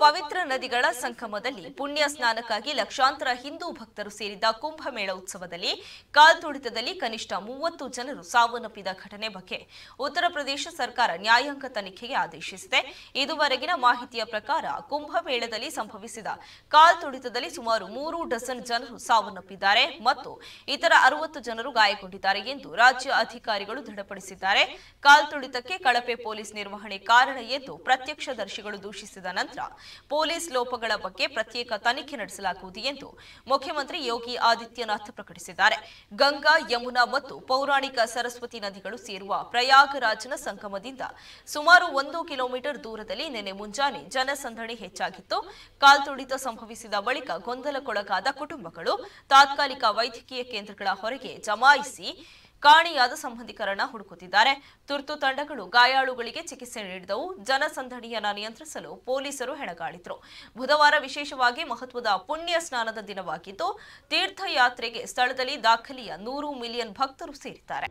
ಪವಿತ್ರ ನದಿಗಳ ಸಂಗಮದಲ್ಲಿ ಪುಣ್ಯ ಸ್ನಾನಕ್ಕಾಗಿ ಲಕ್ಷಾಂತರ ಹಿಂದೂ ಭಕ್ತರು ಸೇರಿದ್ದ ಕುಂಭಮೇಳ ಉತ್ಸವದಲ್ಲಿ ಕಾಲ್ತುಳಿತದಲ್ಲಿ ಕನಿಷ್ಠ 30 ಜನರು ಸಾವನ್ನಪ್ಪಿದ ಘಟನೆ ಬಗ್ಗೆ ಉತ್ತರ ಪ್ರದೇಶ ಸರ್ಕಾರ ನ್ಯಾಯಾಂಗ ತನಿಖೆಗೆ ಆದೇಶಿಸಿದೆ. ಇದುವರೆಗಿನ ಮಾಹಿತಿಯ ಪ್ರಕಾರ ಕುಂಭಮೇಳದಲ್ಲಿ ಸಂಭವಿಸಿದ ಕಾಲ್ತುಳಿತದಲ್ಲಿ ಸುಮಾರು 3 ಡಜನ್ ಜನರು ಸಾವನ್ನಪ್ಪಿದ್ದಾರೆ ಮತ್ತು ಇತರ 60 ಜನರು ಗಾಯಗೊಂಡಿದ್ದಾರೆ ಎಂದು ರಾಜ್ಯ ಅಧಿಕಾರಿಗಳು ದೃಢಪಡಿಸಿದ್ದಾರೆ. ಕಾಲ್ತುಳಿತಕ್ಕೆ ಕಳಪೆ ಪೊಲೀಸ್ ನಿರ್ವಹಣೆ ಕಾರಣ ಎಂದು ಪ್ರತ್ಯಕ್ಷದರ್ಶಿಗಳು ದೂಷಿಸಿದ ನಂತರ ಪೊಲೀಸ್ ಲೋಪಗಳ ಬಗ್ಗೆ ಪ್ರತ್ಯೇಕ ತನಿಖೆ ನಡೆಸಲಾಗುವುದು ಎಂದು ಮುಖ್ಯಮಂತ್ರಿ ಯೋಗಿ ಆದಿತ್ಯನಾಥ್ ಪ್ರಕಟಿಸಿದ್ದಾರೆ. ಗಂಗಾ, ಯಮುನಾ ಮತ್ತು ಪೌರಾಣಿಕ ಸರಸ್ವತಿ ನದಿಗಳು ಸೇರುವ ಪ್ರಯಾಗರಾಜ್ನ ಸಂಗಮದಿಂದ ಸುಮಾರು 1 ಕಿಲೋಮೀಟರ್ ದೂರದಲ್ಲಿ ನಿನ್ನೆ ಮುಂಜಾನೆ ಜನಸಂದಣಿ ಹೆಚ್ಚಾಗಿತ್ತು. ಕಾಲ್ತುಳಿತ ಸಂಭವಿಸಿದ ಬಳಿಕ ಗೊಂದಲಕ್ಕೊಳಗಾದ ಕುಟುಂಬಗಳು ತಾತ್ಕಾಲಿಕ ವೈದ್ಯಕೀಯ ಕೇಂದ್ರಗಳ ಹೊರಗೆ ಜಮಾಯಿಸಿ ಕಾಣೆಯಾದ ಸಂಬಂಧಿಕರನ್ನ ಹುಡುಕುತ್ತಿದ್ದಾರೆ. ತುರ್ತು ತಂಡಗಳು ಗಾಯಾಳುಗಳಿಗೆ ಚಿಕಿತ್ಸೆ ನೀಡಿದವು. ಜನಸಂದಣಿಯನ್ನ ನಿಯಂತ್ರಿಸಲು ಪೊಲೀಸರು ಹೆಣಗಾಡಿದ್ರು. ಬುಧವಾರ ವಿಶೇಷವಾಗಿ ಮಹತ್ವದ ಪುಣ್ಯ ಸ್ನಾನದ ದಿನವಾಗಿದ್ದು ತೀರ್ಥಯಾತ್ರೆಗೆ ಸ್ಥಳದಲ್ಲಿ ದಾಖಲೆಯ 100 ಮಿಲಿಯನ್ ಭಕ್ತರು ಸೇರಿದ್ದಾರೆ.